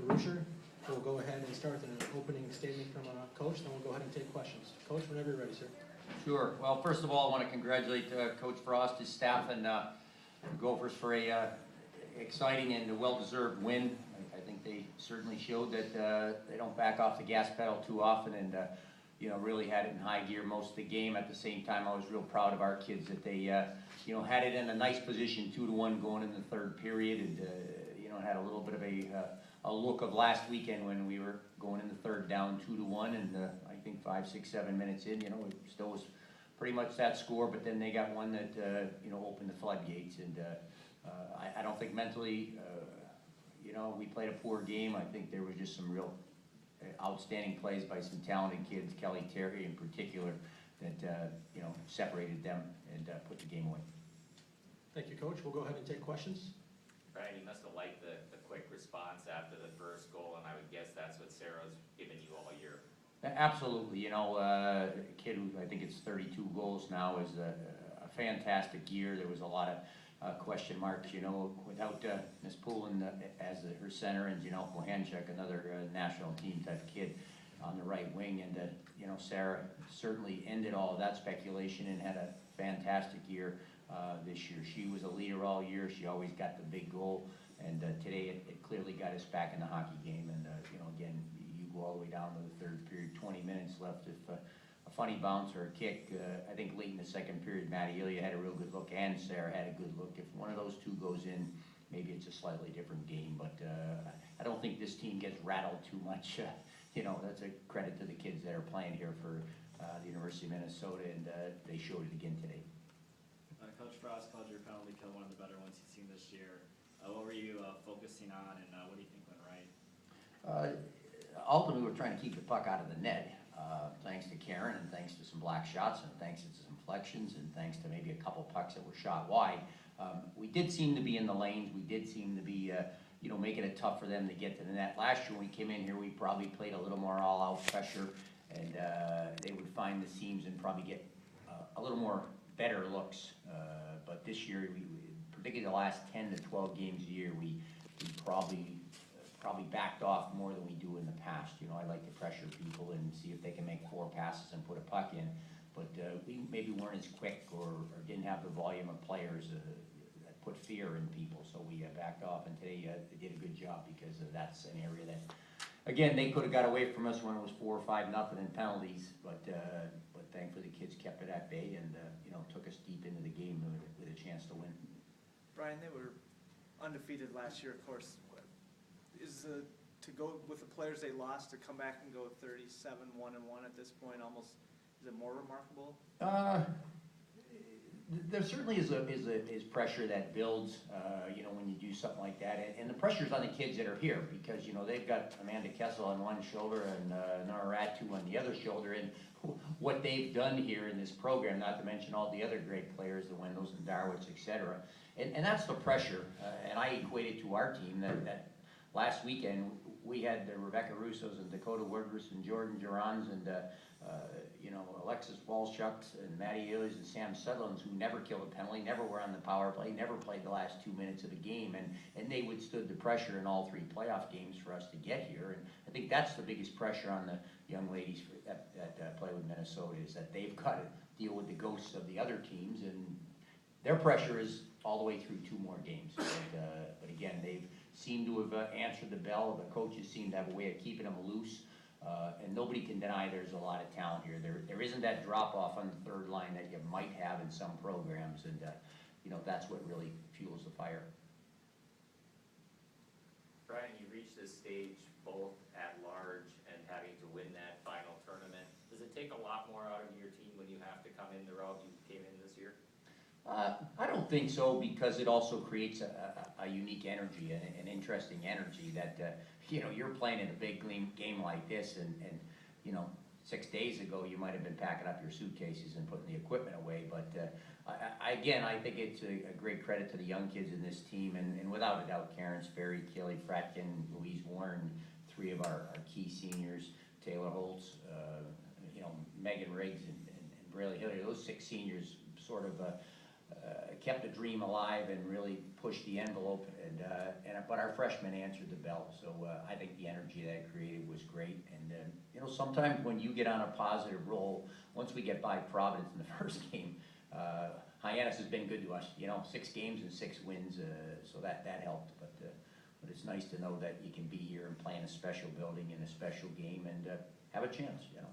Durocher. We'll go ahead and start with an opening statement from Coach, then we'll go ahead and take questions. Coach, whenever you're ready, sir. Sure. Well, first of all, I want to congratulate Coach Frost, his staff, and the Gophers for a exciting and well-deserved win. I think they certainly showed that they don't back off the gas pedal too often, and really had it in high gear most of the game. At the same time, I was real proud of our kids that they had it in a nice position, 2-1 going in the third period, and had a little bit of a look of last weekend when we were going in the third down 2-1, and I think 5, 6, 7 minutes in, it still was pretty much that score, but then they got one that opened the floodgates, and I don't think mentally, we played a poor game. I think there was just some real outstanding plays by some talented kids, Kelly Terry in particular, that separated them and put the game away. Thank you, Coach. We'll go ahead and take questions. Brian, you must have liked the quick response after the first goal, and I would guess that's what Sarah's given you all year. Absolutely. A kid who I think it's 32 goals now is a fantastic year. There was a lot of question marks, without Miss Poulin as her center, and Bohanchuk, another national team type kid on the right wing, and Sarah certainly ended all of that speculation and had a fantastic year this year. She was a leader all year. She always got the big goal, and today it clearly got us back in the hockey game. And again, you go all the way down to the third period, 20 minutes left. If a funny bounce or a kick, I think late in the second period, Maddie Ilya had a real good look, and Sarah had a good look. If one of those two goes in, maybe it's a slightly different game. But I don't think this team gets rattled too much. That's a credit to the kids that are playing here for the University of Minnesota, and they showed it again today. Coach Frost called your penalty kill one of the better ones he's seen this year. What were you focusing on, and what do you think went right? Ultimately, we're trying to keep the puck out of the net, thanks to Karen, and thanks to some black shots, and thanks to some flexions, and thanks to maybe a couple pucks that were shot wide. We did seem to be in the lanes. We did seem to be, making it tough for them to get to the net. Last year when we came in here, we probably played a little more all-out pressure, and they would find the seams and probably get a little more better looks. But this year, particularly the last 10 to 12 games a year, we probably backed off more than we do in the past. I like to pressure people and see if they can make 4 passes and put a puck in. But we maybe weren't as quick or didn't have the volume of players that put fear in people. So we backed off, and today they did a good job because that's an area that, again, they could have got away from us when it was 4 or 5-0 in penalties. But thankfully the kids kept it at bay and took us deep into the game with a chance to win. Brian, they were undefeated last year, of course. Is to go with the players they lost to come back and go 37-1-1 at this point almost, is it more remarkable? There certainly is pressure that builds, when you do something like that, and the pressure's on the kids that are here because they've got Amanda Kessel on one shoulder and Nora Ratu on the other shoulder, and what they've done here in this program, not to mention all the other great players, the Wendels and Darwitz, etc. And that's the pressure, and I equate it to our team that last weekend we had the Rebecca Russos and Dakota Woodruss and Jordan Durans and Alexis Walschucks and Maddie Illies and Sam Sutherlands, who never killed a penalty, never were on the power play, never played the last 2 minutes of a game, and they withstood the pressure in all 3 playoff games for us to get here. And I think that's the biggest pressure on the young ladies that play with Minnesota, is that they've got to deal with the ghosts of the other teams, and their pressure is all the way through 2 more games. But again, they've seemed to have answered the bell. The coaches seem to have a way of keeping them loose. And nobody can deny there's a lot of talent here. There isn't that drop-off on the third line that you might have in some programs, and that's what really fuels the fire. Brian, you reached this stage both at large and having to win that final tournament. Does it take a lot more out of your team when you have to come in the route you came in this year? I don't think so, because it also creates a unique energy, an interesting energy that, you're playing in a big game like this, and 6 days ago you might have been packing up your suitcases and putting the equipment away. But I think it's a great credit to the young kids in this team, and without a doubt, Karen Sperry, Kelly Fratkin, Louise Warren, 3 of our key seniors, Taylor Holtz, Megan Riggs, and Braylee Hillier, those 6 seniors sort of kept the dream alive and really pushed the envelope, but our freshmen answered the bell, so I think the energy that it created was great, and you know, sometimes when you get on a positive roll, once we get by Providence in the first game, Hyannis has been good to us, you know, 6 games and 6 wins, so that helped, but it's nice to know that you can be here and play in a special building in a special game and have a chance, you know.